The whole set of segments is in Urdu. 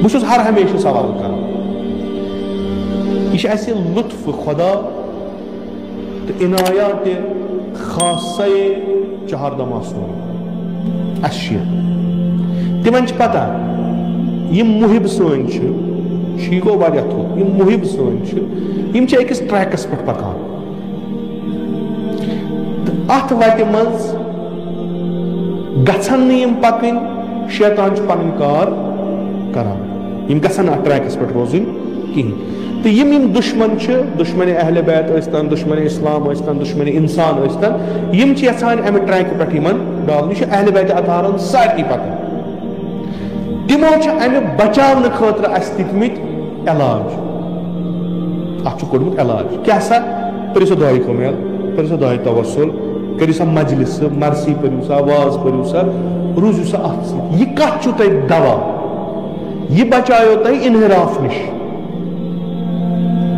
بہٕ ہر ہمیشہ سوال کران یہ اسہ لطف خدا تو عنایات خاصے چہاردم آسن اس تمن پتہ یم محب سن یہ گو واریاہ تھوٚد یم محب سن أکس ٹریکس پہ پکان ات وتہ مز گژھن نہٕ یم پکن شیطان پنن کار کران یم گژھن ات ٹریکس پہ روزن کہین تو یم دشمن دشمن اہل بیت ٲسۍتن دشمن اسلام ٲسۍتن دشمن انسان ٲسۍتن یم یژھان امہ ٹریکہ پہ ڈالن یہ اہل بیت اطہارن سارنٕے پتہ تمو امہ بچاونہٕ خٲطرٕ اس دِتمٕتۍ علاج اتھ کوٚڑمُت علاج کیاہ سا پٔرِو سا دعاے کمیل پٔرِو سا دعاے توسل کٔرِو سا مجلس مرثی پٔرِو سا واز پٔرِو سا روٗزِو سا اتھ سۭتۍ یہ کتھ چھُ تۄہہِ دوا یہ بچایو تۄہہِ انحراف نش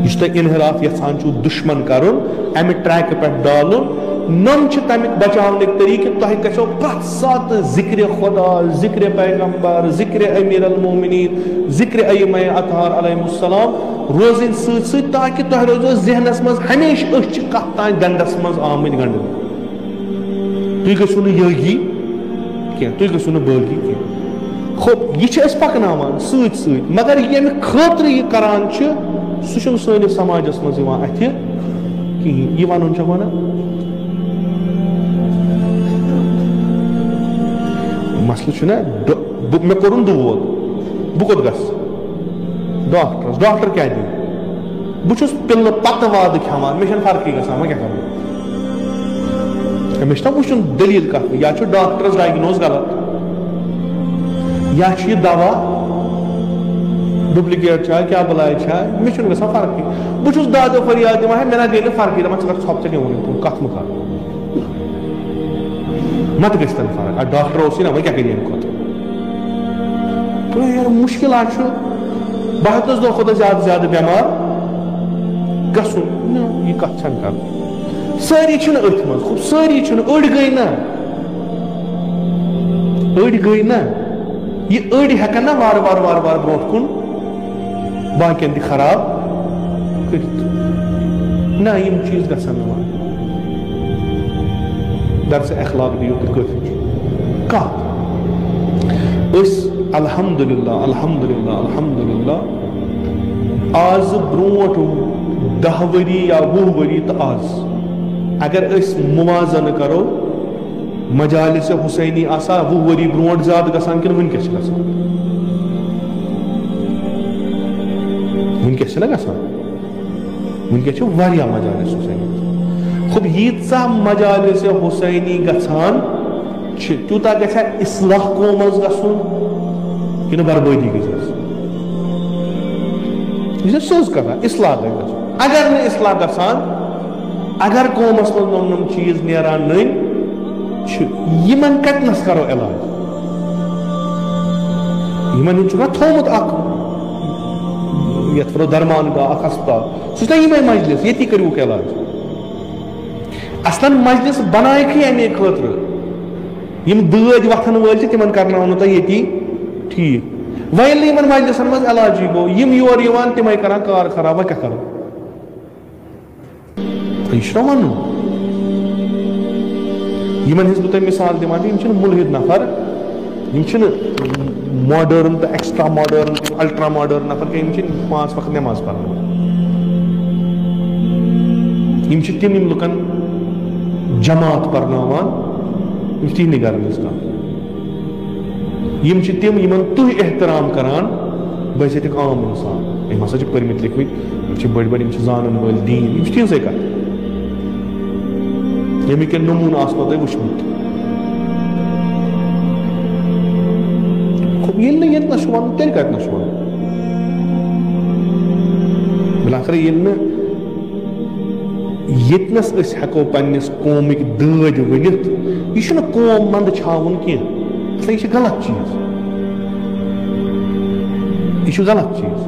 یہ تۄہہِ انحراف یژھان چھُو دشمن کرُن امہ ٹریکہ پہ ڈالُن نم تمیک بچاونٕکۍ طریقہٕ تۄہہِ گژھیو پرٛٮ۪تھ ساتہٕ ذکر خدا ذکر پیغمبر ذکر امیر المومنین ذکر ائمہ اطہار علیہم السلام روزن سۭتۍ سۭتۍ تاکہ تۄہہِ روزو ذہنس منٛز ہمیشہ أچھ چھِ کتھ تانۍ گنڈس منٛز آمٕتۍ گنڈٕنۍ تُہۍ گٔژھِو نہٕ یٲگی کینٛہہ تُہۍ گٔژھِو نہٕ بٲغی کینٛہہ خب یہ چھِ أسۍ پکناوان سۭتۍ سۭتۍ مگر ییٚمہِ خٲطرٕ یہِ کران چھِ سُہ چھُنہٕ سٲنِس سماجس منٛز یِوان اَتھِ کِہیٖنۍ یہِ وَنُن چھا وَنان مسلہٕ چھُنہ مےٚ کوٚرُن دود بہٕ کوٚت گژھٕ ڈاکٹرس ڈاکٹر کیٛاہ دِیہِ بہٕ چھُس پِلہٕ پتہٕ وادٕ کھٮ۪وان مےٚ چھنہٕ فرقٕے گژھان وۄنۍ کیٛاہ کرٕ بہٕ مےٚ چھُ نا وٕچھُن دٔلیٖل کتھ یا چھُ ڈاکٹرس ڈایگنوز غلط یا چھُ یہِ دوا ڈُپلِکیٹ چھا کیٛاہ بلاے چھا مےٚ چھُنہٕ گژھان فرقٕے بہٕ چھُس دادو فریاد دِوان ہے مےٚ نہ گٔے نہٕ فرقٕے دپان ژٕ کر ژھۄپہٕ ژےٚ نِوُن کُن کتھ مہٕ کر مت گژھِ تَنہٕ فرق ڈاکٹر اوسٕے نا وۄنۍ کیٛاہ کَرِ اَمہِ خٲطرٕ یار مُشکِلات چھُ بہٕ ہٮ۪کہٕ دۄہ کھۄتہٕ زیادٕ زیادٕ بٮ۪مار گژھُن یہِ کتھ چھنہٕ کرٕنۍ سٲری چھِنہٕ أتھۍ منٛز سٲری چھِنہٕ أڑۍ گٔے نا یہ أڑۍ ہٮ۪کن نا وارٕ وارٕ وارٕ وارٕ برونٛٹھ کُن باقین تہِ خراب کٔرِتھ نہ یِم چیٖز گژھن نہٕ وۄنۍ درس اخلاق دِیِو تہٕ کٲفی چھُ کتھ أسۍ الحمدللہ الحمدللہ الحمدللہ آز برونٛٹھ 10 ؤری یا 20 ؤری تہٕ آز اگر أسۍ موازنہٕ کرو مجالس حسینی آسا 20 ؤری برونٛٹھ زیادٕ گژھان کِنہٕ وٕنکٮ۪س چھِ گژھان وٕنکٮ۪س چھِنہ گژھان وٕنکٮ۪س چھِ واریاہ مجالس حسینی خب ییٖژاہ مجالس حسینی گژھان چھِ تیوٗتاہ گژھِ اصلاح قومس گژھُن کِنہٕ بربٲدی گژھِ گژھٕنۍ یہِ چھِ سٕنٛز کتھا اصلاح گژھِ گژھُن اگر نہٕ اصلاح گژھان اگر قومس منٛز نم چیٖز نیران نٔنۍ چھِ یِمن کتنس کرو علاج یِمن ہُنٛد چھُکھ نا تھوٚومُت اکھ یتھ ونو درمان گاہ اکھ ہسپتال سُہ چھُ نا یِمے مجلس ییٚتی کٔرۍوُکھ علاج اصلاً مجلس بنایکھٕے امے خٲطرٕ یِم دٲدۍ وتھن وٲلۍ چھِ تِمن کرناونو تۄہہِ ییٚتی ٹھیٖک وۄنۍ ییٚلہِ نہٕ یِمن مجلسن منٛز علاجی گوٚو یِم یور یِوان تِمے کران کار خراب وۄنۍ کیٛاہ کرو یہِ چھُ نا ونُن یِمن ہٕنٛز بہٕ تۄہہِ مثال دِوان یِم چھِنہٕ مُلحد نفر یِم چھِنہٕ ماڈٲرن تہٕ ایکسٹرا ماڈٲرن الٹرا ماڈٲرن نفر کینٛہہ یِم چھِ 5 وقت نٮ۪ماز پران یِم چھِ تِم یِم لُکن جماعت پرناوان یِم چھِ تِہنٛدِ گرٕ منٛز کانٛہہ یِم چھِ تِم یِمن تُہۍ احترام کران بہٕ ٲسۍ ییٚتِکۍ عام انسان یِم ہسا چھِ پٔرمٕتۍ لیکھمٕتۍ یِم چھِ بٔڑۍ بٔڑۍ یِم چھِ زانن وٲلۍ دیٖن یِم چھِ تِہنٛزٕے کتھ ییٚمِکۍ کینٛہہ نموٗنہٕ آسنو تۄہہِ وٕچھمُت ییٚلہِ نہٕ ییٚتنس چھُ وَنُن تیٚلہِ کتنس چھُ وَنُن بِلاخر ییٚلہِ نہٕ ییٚتنس أسۍ ہٮ۪کو پننِس قومٕکۍ دٲدۍ ؤنِتھ یہِ چھُنہٕ قوم منٛدٕ چھاوُن کینٛہہ اصل یہِ چھُ غلط چیٖز یہِ چھُ غلط چیٖز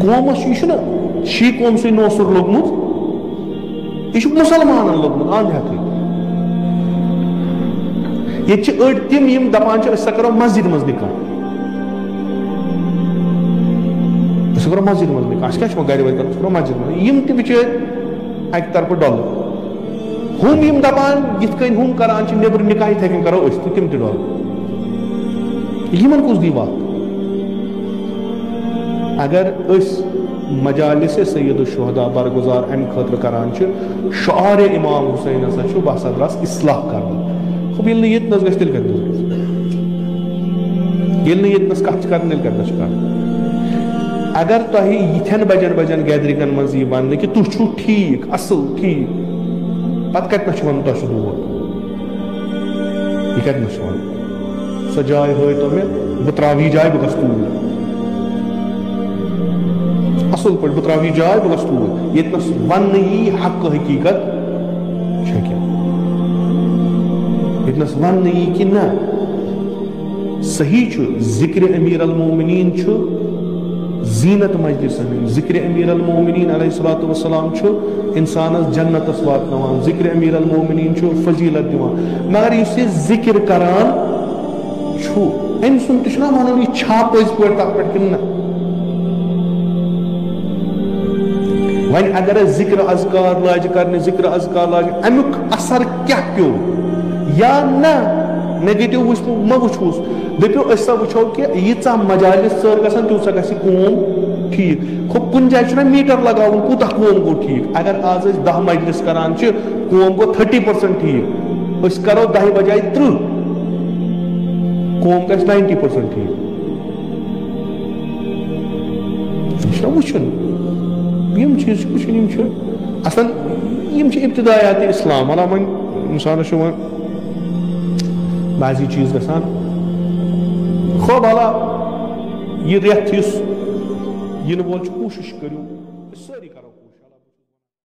قومس چھُ یہِ چھُنہٕ شی قومسٕے نوسُر لوٚگمُت یہِ چھُ مُسلمانن لوٚگمُت اند ہٮ۪تھٕے ییٚتہِ چھِ أڑۍ تِم یِم دپان چھِ أسۍ سا کرو مسجد منٛز نکاح کرو مسجد مز نکاح کیا گھر وت کر کرو مسجد مز یم تہ بچٲرۍ اکہِ طرفہٕ ڈۄلہٕ ہُم یم دپان یِتھ کٔنۍ ہُم کران چھِ نیبر نکاح یِتھے کٔنۍ کرو أسۍ تہِ تِم تہِ ڈۄلہٕ یمن کُس دی وقت اگر أسۍ مجالس سید الشہداء برگزار امہ خٲطرٕ کران چھِ شعار امام حسین ہسا چھُ بہٕ ہسا درٛاس اصلاح کرنہِ خب ییٚلہِ نہٕ ییٚتنس گژھِ تیٚلہِ کتنس گژھِ ییٚلہِ نہٕ ییٚتنس کتھ چھِ کران تیٚلہِ کتنس چھِ کران اگر تۄہہِ یِتھٮ۪ن بجن گیدرنگن منٛز یی وننہٕ کہِ تُہۍ چھُو ٹھیٖک اصل ٹھیٖک پتہٕ کتنس چھُ ونُن تۄہہِ چھُ دود یہِ کتنس چھُ ونُن سۄ جاے ہٲیتو مےٚ بہٕ تراوٕ یہِ جاے بہٕ گژھٕ توٗرۍ اصل پٲٹھۍ بہٕ تراوٕ یہِ جاے بہٕ گژھٕ توٗرۍ ییٚتنس وننہٕ یی حقہٕ حقیٖقت چھےٚ کیٛاہ ییٚتنس وننہٕ یی کہِ نہ صحیح چھُ ذکر امیر المومنین چھُ زینت مجلسن ذکر امیر المومنین علیہ الصلوۃ والسلام چھُ انسانس جنتس واتناوان ذکر امیر المومنین چھُ فضیلت دِوان مگر یُس یہِ ذکر کران چھُ أمۍ سُنٛد تہِ چھُنہ ونُن یہِ چھا پٔزۍ پٲٹھۍ تتھ پٮ۪ٹھ کِنہٕ نہ وۄنۍ اگر أسۍ ذکر اذکار لاجہِ کرنہِ ذکر اذکار لاجہِ امیُک اثر کیٛاہ پیوٚو یا نہ نیگیٹو مہ وٕچھوس دٔپِو أسۍ سا وٕچھو کہِ ییٖژاہ مجالس ژٔر گژھن تیٖژاہ گژھِ کٲم ٹھیٖک خب کُنہِ جایہِ چھُنہ میٖٹر لگاوُن کوٗتاہ کٲم گوٚو ٹھیٖک اگر آز أسۍ 10 مجلس کران چھِ کٲم گوٚو 30% ٹھیٖک أسۍ کرو 10 بجاے 30 کٲم گژھِ 90% ٹھیٖک یہِ چھُنہ وٕچھُن یم چیز وٕچھُن یم چھِ اصل یم چھِ ابتدایات اسلام مطلب وۄنۍ انسانس چھُ وۄنۍ بعضی چیز گژھان خو بالا یہ ریت یُس یِنہٕ وول چھُ کوٗشِش کٔرِو أسۍ سٲری کرو